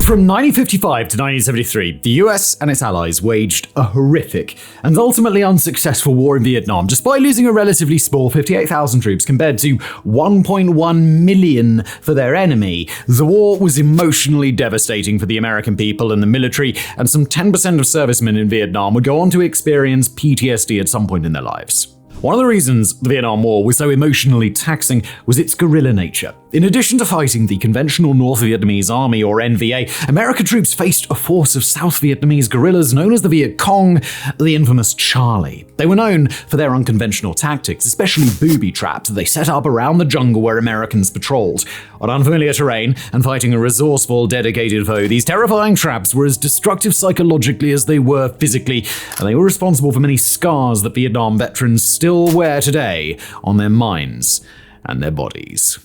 From 1955 to 1973, the US and its allies waged a horrific and ultimately unsuccessful war in Vietnam, despite losing a relatively small 58,000 troops compared to 1.1 million for their enemy. The war was emotionally devastating for the American people and the military, and some 10% of servicemen in Vietnam would go on to experience PTSD at some point in their lives. One of the reasons the Vietnam War was so emotionally taxing was its guerrilla nature. In addition to fighting the conventional North Vietnamese Army, or NVA, American troops faced a force of South Vietnamese guerrillas known as the Viet Cong, the infamous Charlie. They were known for their unconventional tactics, especially booby traps that they set up around the jungle where Americans patrolled. On unfamiliar terrain and fighting a resourceful, dedicated foe, these terrifying traps were as destructive psychologically as they were physically, and they were responsible for many scars that Vietnam veterans still wear today on their minds and their bodies.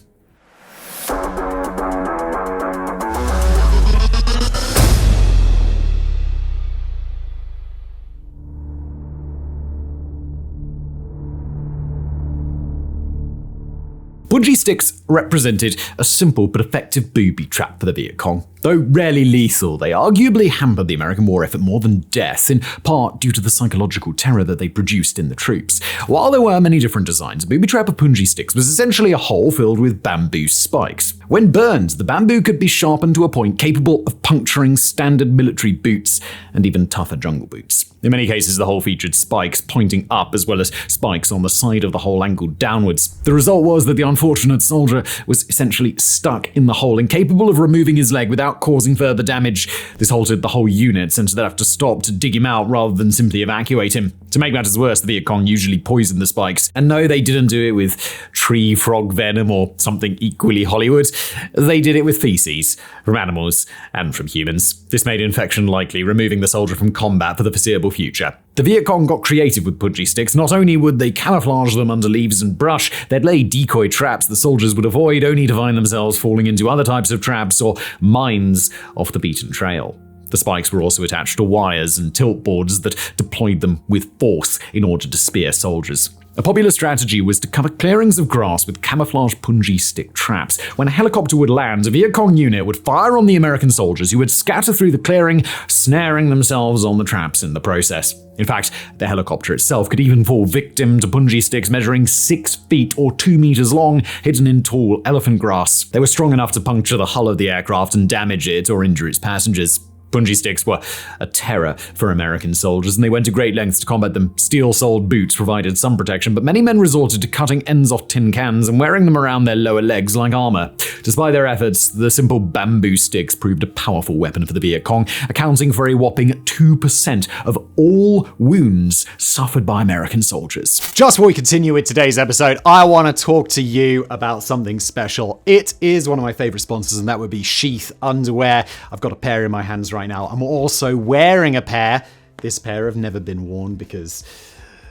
Puni Sticks represented a simple but effective booby trap for the Viet Cong. Though rarely lethal, they arguably hampered the American war effort more than death, in part due to the psychological terror that they produced in the troops. While there were many different designs, a booby trap of Puni Sticks was essentially a hole filled with bamboo spikes. When burned, the bamboo could be sharpened to a point capable of puncturing standard military boots and even tougher jungle boots. In many cases, the hole featured spikes pointing up as well as spikes on the side of the hole angled downwards. The result was that the unfortunate soldier was essentially stuck in the hole, incapable of removing his leg without causing further damage. This halted the whole unit, since they'd have to stop to dig him out rather than simply evacuate him. To make matters worse, the Viet Cong usually poisoned the spikes. And no, they didn't do it with tree frog venom or something equally Hollywood. They did it with feces, from animals and from humans. This made infection likely, removing the soldier from combat for the foreseeable future. The Viet Cong got creative with Puni Sticks. Not only would they camouflage them under leaves and brush, they'd lay decoy traps the soldiers would avoid, only to find themselves falling into other types of traps or mines off the beaten trail. The spikes were also attached to wires and tilt boards that deployed them with force in order to spear soldiers. A popular strategy was to cover clearings of grass with camouflage Puni Stick traps. When a helicopter would land, a Viet Cong unit would fire on the American soldiers, who would scatter through the clearing, snaring themselves on the traps in the process. In fact, the helicopter itself could even fall victim to Puni Sticks measuring 6 feet or 2 meters long, hidden in tall elephant grass. They were strong enough to puncture the hull of the aircraft and damage it or injure its passengers. Puni Sticks were a terror for American soldiers, and they went to great lengths to combat them. Steel-soled boots provided some protection, but many men resorted to cutting ends off tin cans and wearing them around their lower legs like armor. Despite their efforts, the simple bamboo sticks proved a powerful weapon for the Viet Cong, accounting for a whopping 2% of all wounds suffered by American soldiers. Just before we continue with today's episode, I want to talk to you about something special. It is one of my favorite sponsors, and that would be Sheath Underwear. I've got a pair in my hands right now. I'm also wearing a pair. This pair have never been worn because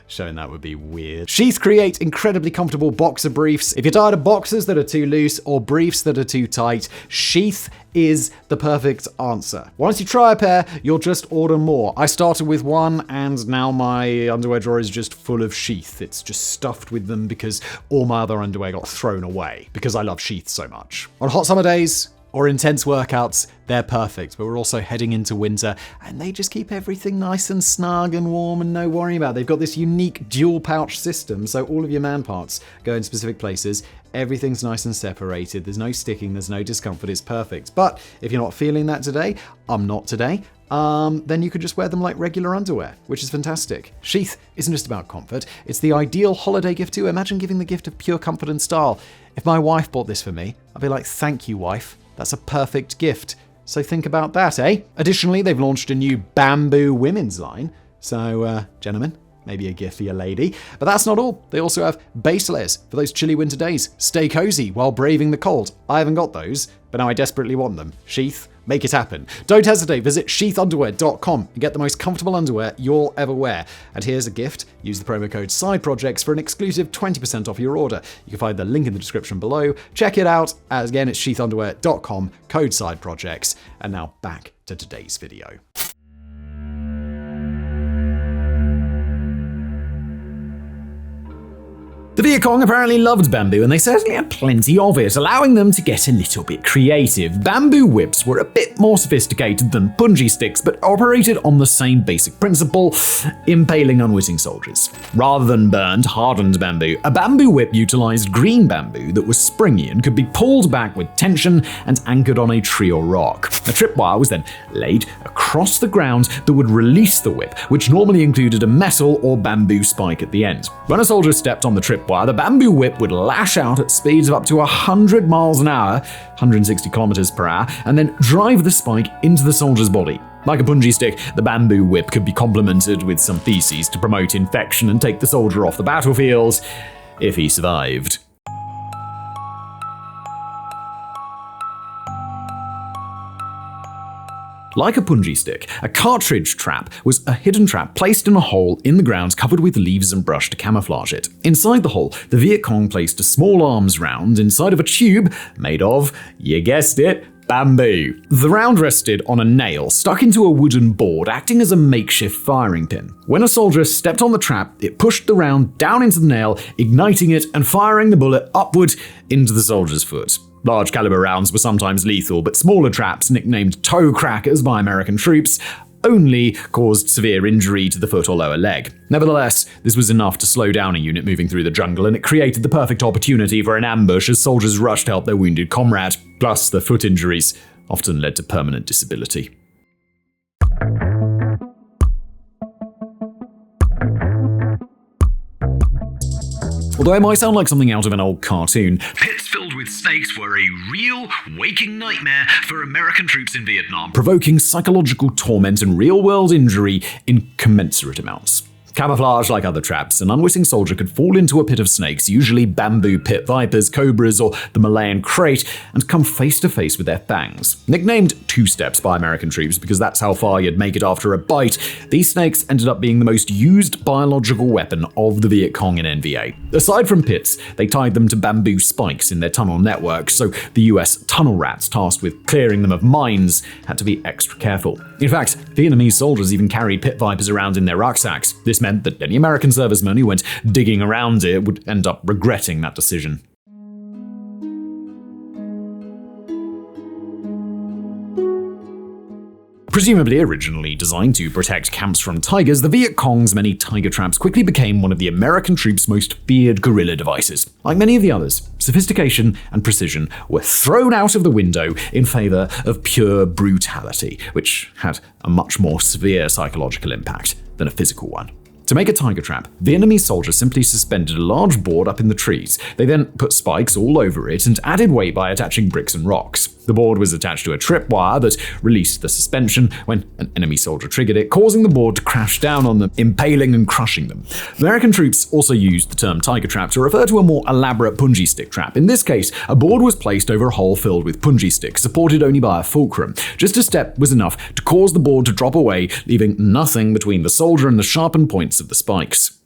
showing that would be weird. Sheath create incredibly comfortable boxer briefs. If you're tired of boxers that are too loose or briefs that are too tight, Sheath is the perfect answer. Once you try a pair, you'll just order more. I started with one, and now my underwear drawer is just full of Sheath. It's just stuffed with them because all my other underwear got thrown away because I love Sheath so much. On hot summer days or intense workouts, they're perfect, but we're also heading into winter, and they just keep everything nice and snug and warm and no worry about it. They've got this unique dual pouch system, so all of your man parts go in specific places. Everything's nice and separated. There's no sticking, there's no discomfort. It's perfect. But if you're not feeling that today, I'm not today, then you could just wear them like regular underwear, which is fantastic. Sheath isn't just about comfort. It's the ideal holiday gift too. Imagine giving the gift of pure comfort and style. If my wife bought this for me, I'd be like, thank you, wife. That's a perfect gift. So think about that, eh? Additionally, they've launched a new bamboo women's line. So, gentlemen, maybe a gift for your lady. But that's not all. They also have base layers for those chilly winter days. Stay cozy while braving the cold. I haven't got those, but now I desperately want them. Sheath, make it happen. Don't hesitate. Visit sheathunderwear.com and get the most comfortable underwear you'll ever wear. And here's a gift. Use the promo code Sideprojects for an exclusive 20% off your order. You can find the link in the description below. Check it out. As again, it's sheathunderwear.com, code Sideprojects. And now back to today's video. The Viet Cong apparently loved bamboo, and they certainly had plenty of it, allowing them to get a little bit creative. Bamboo whips were a bit more sophisticated than punji sticks, but operated on the same basic principle, impaling unwitting soldiers. Rather than burned, hardened bamboo, a bamboo whip utilized green bamboo that was springy and could be pulled back with tension and anchored on a tree or rock. A tripwire was then laid across the ground that would release the whip, which normally included a metal or bamboo spike at the end. When a soldier stepped on the tripwire, the bamboo whip would lash out at speeds of up to 100 miles an hour, 160 kilometers per hour, and then drive the spike into the soldier's body. Like a punji stick, the bamboo whip could be complemented with some feces to promote infection and take the soldier off the battlefield if he survived. Like a punji stick, a cartridge trap was a hidden trap placed in a hole in the ground covered with leaves and brush to camouflage it. Inside the hole, the Viet Cong placed a small arms round inside of a tube made of, you guessed it, bamboo. The round rested on a nail stuck into a wooden board, acting as a makeshift firing pin. When a soldier stepped on the trap, it pushed the round down into the nail, igniting it and firing the bullet upward into the soldier's foot. Large caliber rounds were sometimes lethal, but smaller traps, nicknamed toe crackers by American troops, only caused severe injury to the foot or lower leg. Nevertheless, this was enough to slow down a unit moving through the jungle, and it created the perfect opportunity for an ambush as soldiers rushed to help their wounded comrade. Plus, the foot injuries often led to permanent disability. Although it might sound like something out of an old cartoon, pits filled with snakes were a real, waking nightmare for American troops in Vietnam, provoking psychological torment and real-world injury in commensurate amounts. Camouflaged like other traps, an unwitting soldier could fall into a pit of snakes, usually bamboo pit vipers, cobras, or the Malayan crate, and come face to face with their fangs. Nicknamed two steps by American troops because that's how far you'd make it after a bite, these snakes ended up being the most used biological weapon of the Viet Cong in NVA. Aside from pits, they tied them to bamboo spikes in their tunnel network, so the US tunnel rats tasked with clearing them of mines had to be extra careful. In fact, Vietnamese soldiers even carried pit vipers around in their rucksacks. This meant that any American servicemen who went digging around it would end up regretting that decision. Presumably originally designed to protect camps from tigers, the Viet Cong's many tiger traps quickly became one of the American troops' most feared guerrilla devices. Like many of the others, sophistication and precision were thrown out of the window in favor of pure brutality, which had a much more severe psychological impact than a physical one. To make a tiger trap, Vietnamese soldiers simply suspended a large board up in the trees. They then put spikes all over it and added weight by attaching bricks and rocks. The board was attached to a tripwire that released the suspension when an enemy soldier triggered it, causing the board to crash down on them, impaling and crushing them. American troops also used the term tiger trap to refer to a more elaborate punji stick trap. In this case, a board was placed over a hole filled with punji sticks, supported only by a fulcrum. Just a step was enough to cause the board to drop away, leaving nothing between the soldier and the sharpened points of the spikes.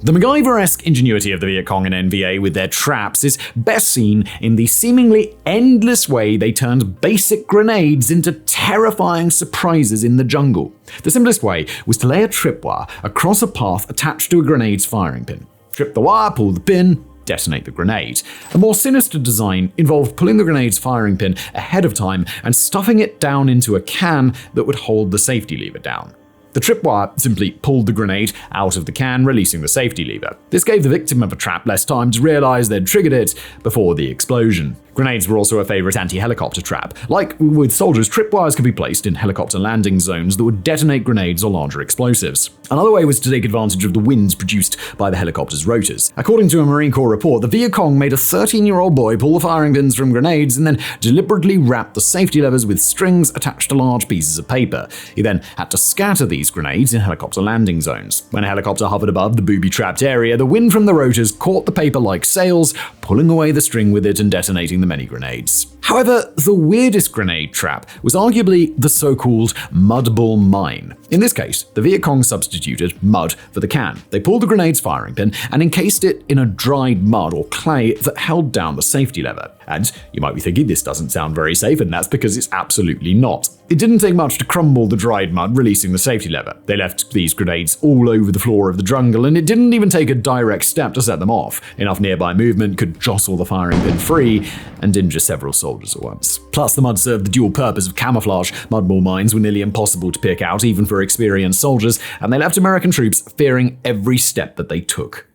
The MacGyver-esque ingenuity of the Viet Cong and NVA with their traps is best seen in the seemingly endless way they turned basic grenades into terrifying surprises in the jungle. The simplest way was to lay a tripwire across a path attached to a grenade's firing pin. Trip the wire, pull the pin, detonate the grenade. A more sinister design involved pulling the grenade's firing pin ahead of time and stuffing it down into a can that would hold the safety lever down. The tripwire simply pulled the grenade out of the can, releasing the safety lever. This gave the victim of a trap less time to realize they'd triggered it before the explosion. Grenades were also a favorite anti-helicopter trap. Like with soldiers, tripwires could be placed in helicopter landing zones that would detonate grenades or larger explosives. Another way was to take advantage of the winds produced by the helicopter's rotors. According to a Marine Corps report, the Viet Cong made a 13-year-old boy pull the firing pins from grenades and then deliberately wrapped the safety levers with strings attached to large pieces of paper. He then had to scatter these grenades in helicopter landing zones. When a helicopter hovered above the booby-trapped area, the wind from the rotors caught the paper like sails, pulling away the string with it and detonating the many grenades. However, the weirdest grenade trap was arguably the so-called mud ball mine. In this case, the Viet Cong substituted mud for the can. They pulled the grenade's firing pin and encased it in a dried mud or clay that held down the safety lever. And you might be thinking this doesn't sound very safe, and that's because it's absolutely not. It didn't take much to crumble the dried mud, releasing the safety lever. They left these grenades all over the floor of the jungle, and it didn't even take a direct step to set them off. Enough nearby movement could jostle the firing pin free and injure several soldiers at once. Plus, the mud served the dual purpose of camouflage. Mudball mines were nearly impossible to pick out, even for experienced soldiers, and they left American troops fearing every step that they took.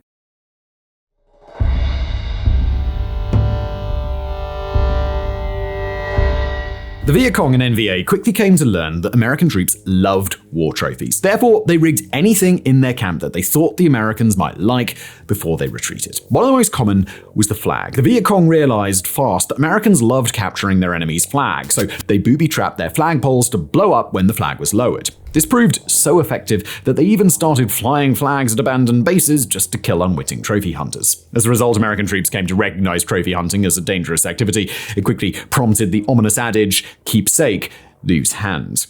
The Viet Cong and NVA quickly came to learn that American troops loved war trophies. Therefore, they rigged anything in their camp that they thought the Americans might like before they retreated. One of the most common was the flag. The Viet Cong realized fast that Americans loved capturing their enemy's flag, so they booby-trapped their flagpoles to blow up when the flag was lowered. This proved so effective that they even started flying flags at abandoned bases just to kill unwitting trophy hunters. As a result, American troops came to recognize trophy hunting as a dangerous activity. It quickly prompted the ominous adage, keepsake, lose hand.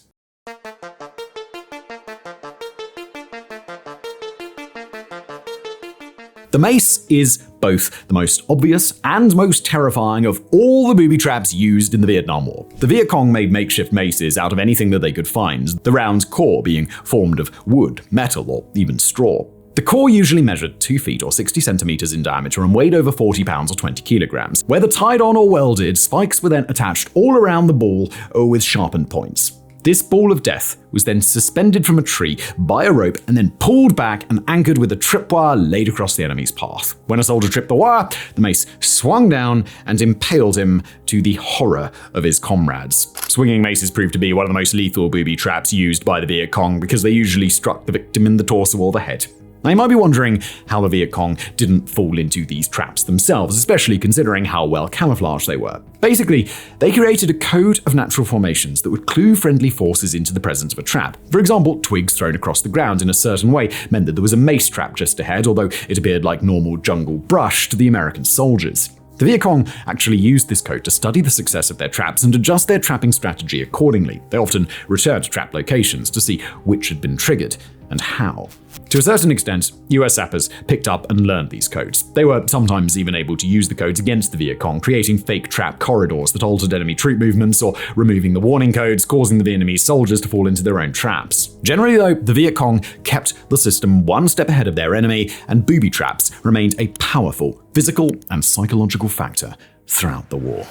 The Mace is both the most obvious and most terrifying of all the booby traps used in the Vietnam War. The Viet Cong made makeshift maces out of anything that they could find, the round core being formed of wood, metal, or even straw. The core usually measured 2 feet or 60 centimeters in diameter and weighed over 40 pounds or 20 kilograms. Whether tied on or welded, spikes were then attached all around the ball with sharpened points. This ball of death was then suspended from a tree by a rope and then pulled back and anchored with a tripwire laid across the enemy's path. When a soldier tripped the wire, the mace swung down and impaled him, to the horror of his comrades. Swinging maces proved to be one of the most lethal booby traps used by the Viet Cong because they usually struck the victim in the torso or the head. Now, you might be wondering how the Viet Cong didn't fall into these traps themselves, especially considering how well camouflaged they were. Basically, they created a code of natural formations that would clue friendly forces into the presence of a trap. For example, twigs thrown across the ground in a certain way meant that there was a mace trap just ahead, although it appeared like normal jungle brush to the American soldiers. The Viet Cong actually used this code to study the success of their traps and adjust their trapping strategy accordingly. They often returned to trap locations to see which had been triggered and how. To a certain extent, US sappers picked up and learned these codes. They were sometimes even able to use the codes against the Viet Cong, creating fake trap corridors that altered enemy troop movements or removing the warning codes, causing the enemy's soldiers to fall into their own traps. Generally though, the Viet Cong kept the system one step ahead of their enemy, and booby traps remained a powerful physical and psychological factor throughout the war.